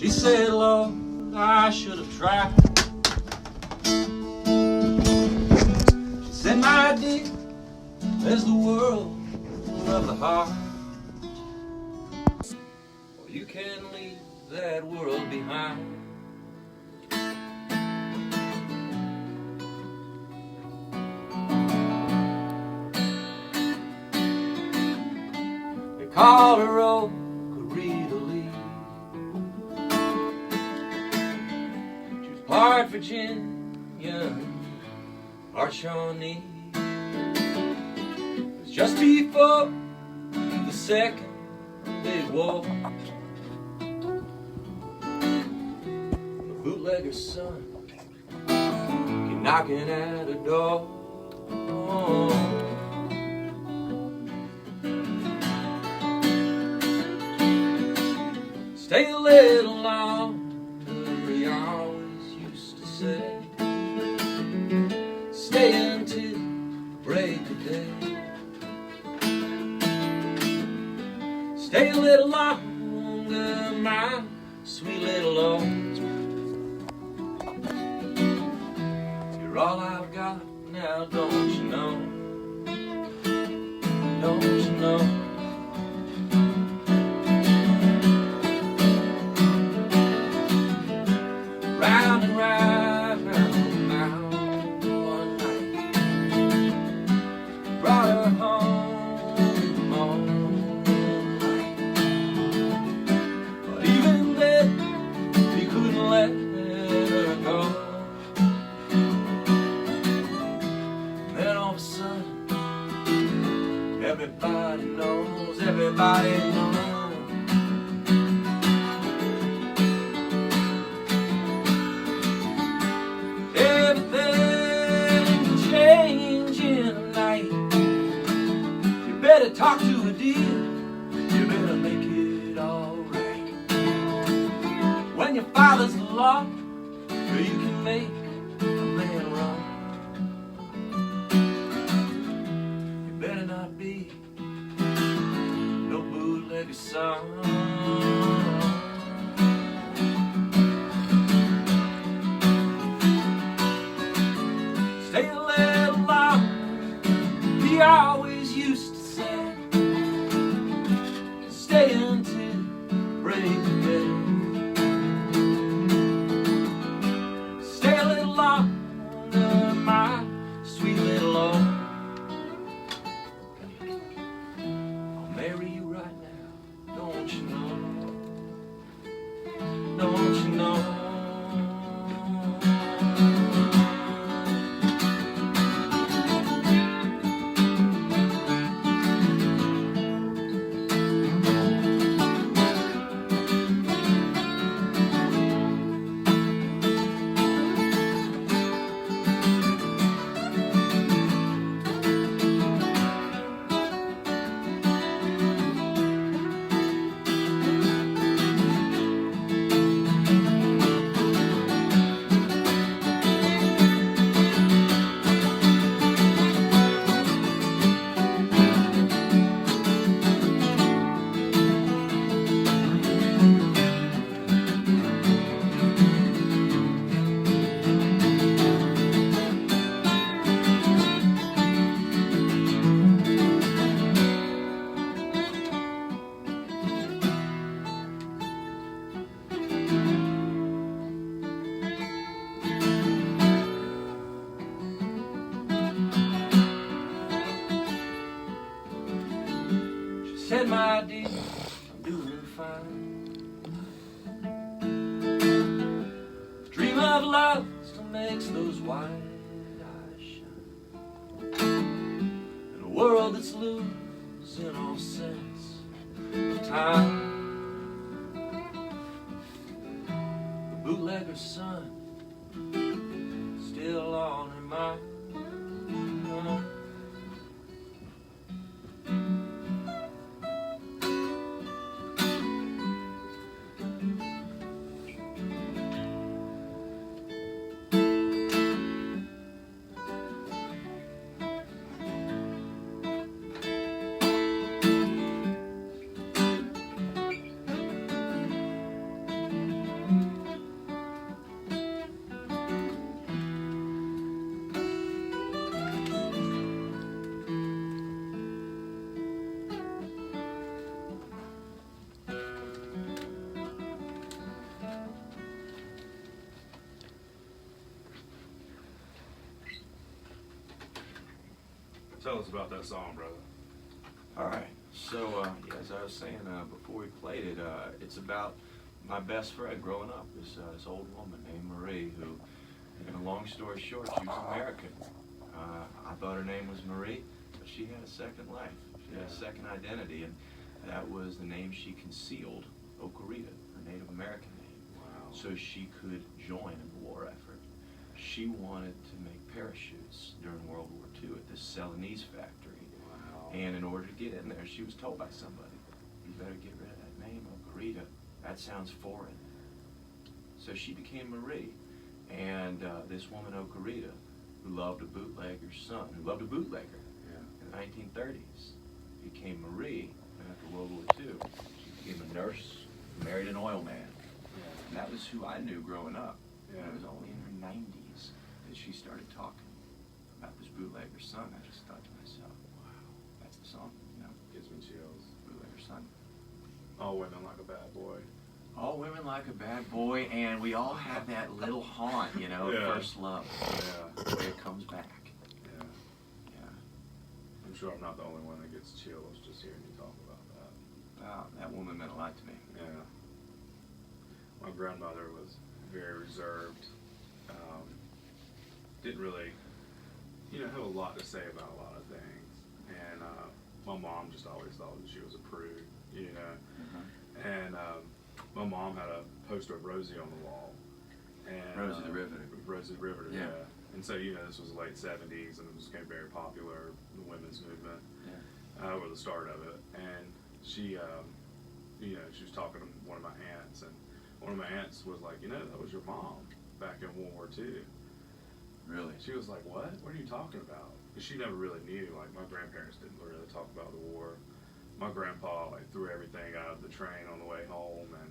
She said, Lord, I should have tried. She said, my dear, there's the world of the heart. Or you can leave that world behind. They call her old Corita-Lee. She was part Virginia, part Shawnee. It was just before the second big war. The bootlegger's son came knocking at her door. Stay a little longer, he always used to say. Stay until break of day. Stay a little longer, my sweet little Lord. You're all I've got now, don't you know? Don't you know? Round and round now, one night brought her home all night. But even then, he couldn't let her go. Then all of a sudden, everybody knows, everybody knows. You better talk to a deer, you better make it alright. When your father's the law, you can make a man run. You better not be no bootlegger son. Stay a little longer, he always used to say. Stay until break of day. Stay a little longer, my sweet little Lord. I'll marry you right now, don't you know? Don't you know? Said, my dear, I'm doing fine. Dream of love still makes those white eyes shine. In a world that's losing all sense of time, the bootlegger's son still on her mind. Tell us about that song, brother. All right. So, as I was saying before we played it, it's about my best friend growing up, this old woman named Marie, who, in a long story short, she was American. I thought her name was Marie, but she had a second life. She had a second identity, and that was the name she concealed, Ocarita, her Native American name, so she could join in the war effort. She wanted to make parachutes during World War II at this Serenade factory. And in order to get in there, she was told by somebody, you better get rid of that name, Ocarita. That sounds foreign. So she became Marie. And this woman, Ocarita, who loved a bootlegger's son, who loved a bootlegger in the 1930s, became Marie. And after World War II, she became a nurse, married an oil man. And that was who I knew growing up. It was only in her 90s that she started talking about this bootlegger's son. I just thought to myself, that's the song, you know. Gives me chills. Bootlegger's son. All women like a bad boy. All women like a bad boy, and we all have that little haunt, you know, first love. The way it comes back. I'm sure I'm not the only one that gets chills just hearing you talk about that. Wow, that woman meant a lot to me. Yeah. My grandmother was very reserved. Didn't really, have a lot to say about a lot of things. And my mom just always thought that she was a prude, And my mom had a poster of Rosie on the wall. And, Rosie the Riveter. Rosie the Riveter, yeah. And so, this was the late 70s, and it was became very popular, the women's movement, or the start of it. And she, she was talking to one of my aunts, and one of my aunts was like, that was your mom back in World War II. Really? She was like, what? What are you talking about? Because she never really knew. Like, my grandparents didn't really talk about the war. My grandpa, threw everything out of the train on the way home and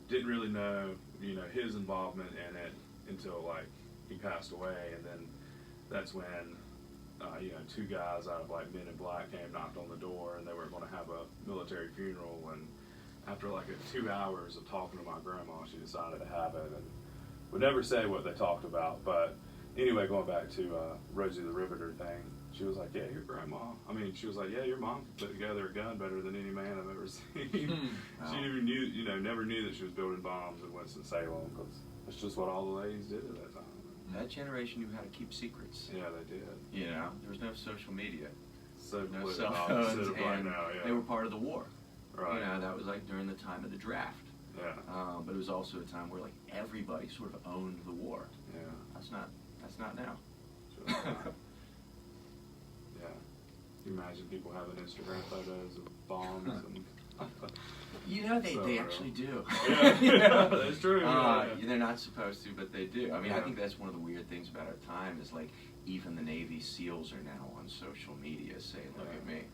didn't really know, his involvement in it until, he passed away. And then that's when, two guys out of, Men in Black came, knocked on the door, and they were going to have a military funeral. And after, 2 hours of talking to my grandma, she decided to have it. And would never say what they talked about, but anyway, going back to Rosie the Riveter thing, she was like, yeah, your grandma. She was like, yeah, your mom could put together a gun better than any man I've ever seen. She never knew, never knew that she was building bombs in Winston-Salem, because that's just what all the ladies did at that time. That generation knew how to keep secrets. Yeah, they did. There was no social media. So no cell phones, right now, they were part of the war. Right. That was during the time of the draft. Yeah. But it was also a time where everybody sort of owned the war. Yeah. That's not now. Sure not. Yeah. Can you imagine people having Instagram photos of bombs and they actually do. Yeah, that's true. They're not supposed to, but they do. I think that's one of the weird things about our time is even the Navy SEALs are now on social media saying, look at me.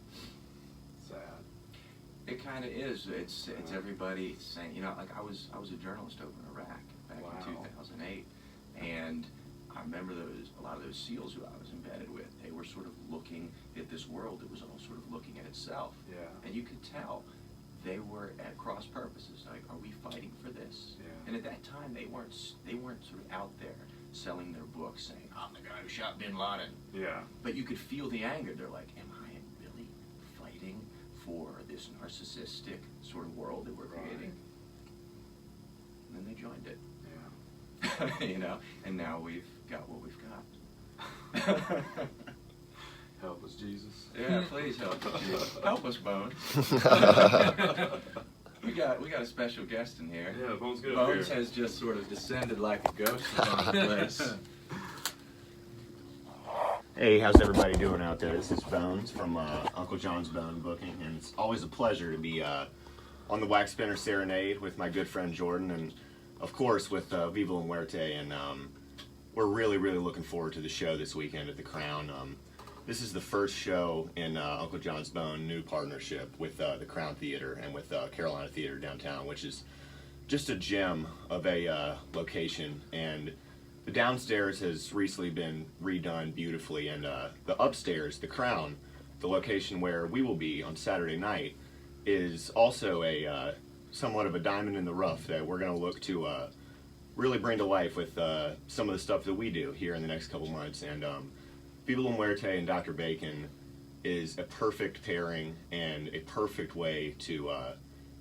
Sad. It kind of is. It's everybody saying, I was a journalist over in Iraq back in 2008, and I remember a lot of those SEALs who I was embedded with, they were sort of looking at this world that was all sort of looking at itself. Yeah. And you could tell they were at cross purposes. Are we fighting for this? Yeah. And at that time, they weren't sort of out there selling their books saying, I'm the guy who shot Bin Laden. Yeah. But you could feel the anger. They're like, am I really fighting for this narcissistic sort of world that we're creating? And then they joined it. Yeah. And now we've got what we've got. Help us, Jesus. Yeah, please help us, Jesus. Help us, Bones. we got a special guest in here. Yeah, Bones good. Bones has just sort of descended like a ghost from the place. Hey, how's everybody doing out there? This is Bones from Uncle John's Bone Booking, and it's always a pleasure to be on the Wax Spinner Serenade with my good friend Jordan, and of course with Viva and Muerte, and we're really, really looking forward to the show this weekend at the Crown. This is the first show in Uncle John's Bone new partnership with the Crown Theater and with Carolina Theater downtown, which is just a gem of a location. And the downstairs has recently been redone beautifully, and the upstairs, the Crown, the location where we will be on Saturday night, is also a somewhat of a diamond in the rough that we're going to look to really bring to life with some of the stuff that we do here in the next couple months. And Viva Muerte and Dr. Bacon is a perfect pairing and a perfect way to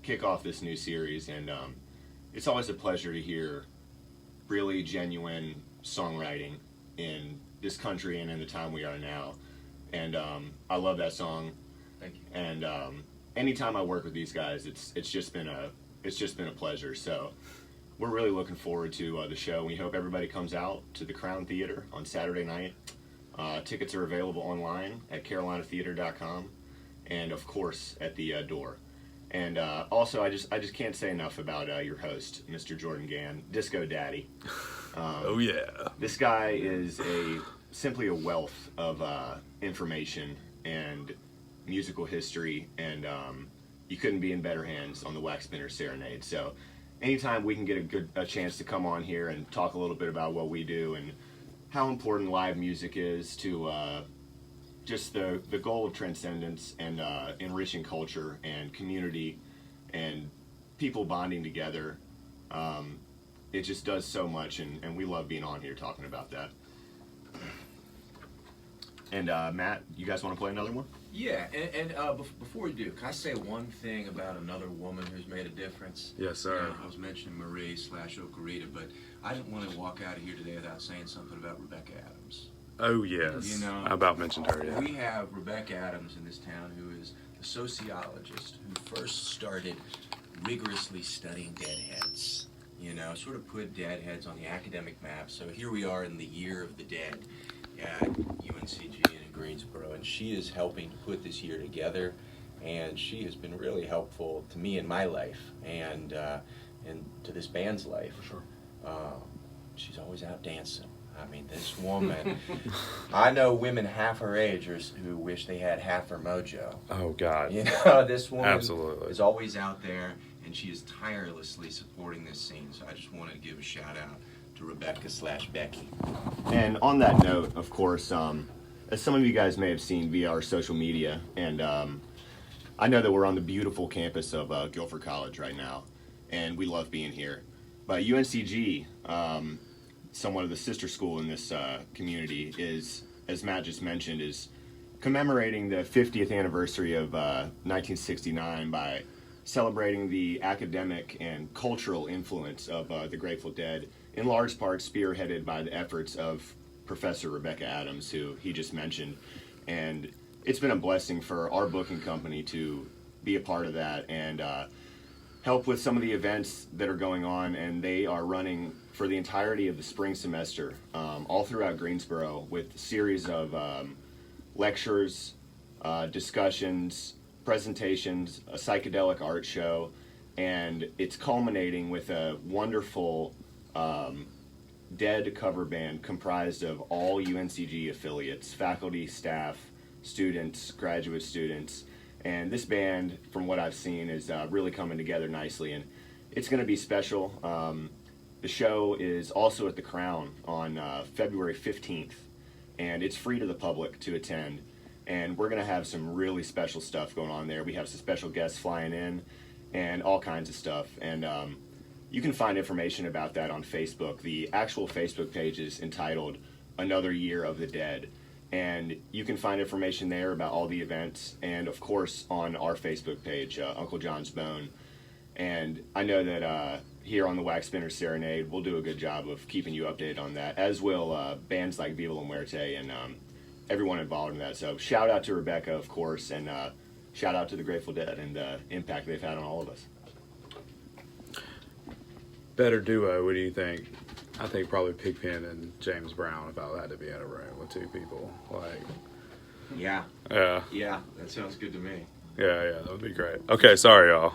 kick off this new series. And it's always a pleasure to hear really genuine songwriting in this country and in the time we are now. And I love that song. Thank you. And anytime I work with these guys, it's just been a pleasure. So we're really looking forward to the show. We hope everybody comes out to the Crown Theater on Saturday night. Tickets are available online at carolinatheater.com and of course at the door. And also, I just can't say enough about your host, Mr. Jordan Gann, Disco Daddy. Oh yeah. This guy is simply a wealth of information and musical history, and you couldn't be in better hands on the Wax Spinner Serenade. So anytime we can get a chance to come on here and talk a little bit about what we do and how important live music is to just the goal of transcendence and enriching culture and community and people bonding together, it just does so much, and we love being on here talking about that. And Matt, you guys want to play another one? Yeah, and before we do, can I say one thing about another woman who's made a difference? Yes, sir. You know, I was mentioning Marie/Ocarita, but I didn't want to walk out of here today without saying something about Rebecca Adams. Oh yes. You know, I about mentioned her. Yeah. We have Rebecca Adams in this town, who is a sociologist who first started rigorously studying deadheads. You know, sort of put deadheads on the academic map. So here we are in the year of the dead at UNCG and in Greensboro, and she is helping to put this year together, and she has been really helpful to me in my life and to this band's life. For sure. She's always out dancing. I mean, this woman, I know women half her age who wish they had half her mojo. Oh God. You know, this woman Absolutely. is always out there, and she is tirelessly supporting this scene. So I just wanted to give a shout out to Rebecca/Becky. And on that note, of course, as some of you guys may have seen via our social media, and I know that we're on the beautiful campus of Guilford College right now, and we love being here. But UNCG, somewhat of the sister school in this community, is, as Matt just mentioned, is commemorating the 50th anniversary of 1969 by celebrating the academic and cultural influence of the Grateful Dead, in large part spearheaded by the efforts of Professor Rebecca Adams, who he just mentioned. And it's been a blessing for our booking company to be a part of that and help with some of the events that are going on. And they are running for the entirety of the spring semester, all throughout Greensboro, with a series of lectures, discussions, presentations, a psychedelic art show, and it's culminating with a wonderful Dead cover band comprised of all UNCG affiliates, faculty, staff, students, graduate students. And this band, from what I've seen, is really coming together nicely, and it's going to be special. The show is also at the Crown on February 15th, and it's free to the public to attend. And we're going to have some really special stuff going on there. We have some special guests flying in and all kinds of stuff. And you can find information about that on Facebook. The actual Facebook page is entitled Another Year of the Dead. And you can find information there about all the events, and of course on our Facebook page, Uncle John's Bone. And I know that here on the Wax Spinner Serenade, we'll do a good job of keeping you updated on that, as will bands like Viva Muerte and everyone involved in that. So shout out to Rebecca, of course, and shout out to the Grateful Dead and the impact they've had on all of us. Better duo. What do you think? I think probably Pigpen and James Brown if I had to be in a room with two people. Like, Yeah, yeah, yeah, that sounds good to me. yeah, that would be great. Okay, sorry, y'all.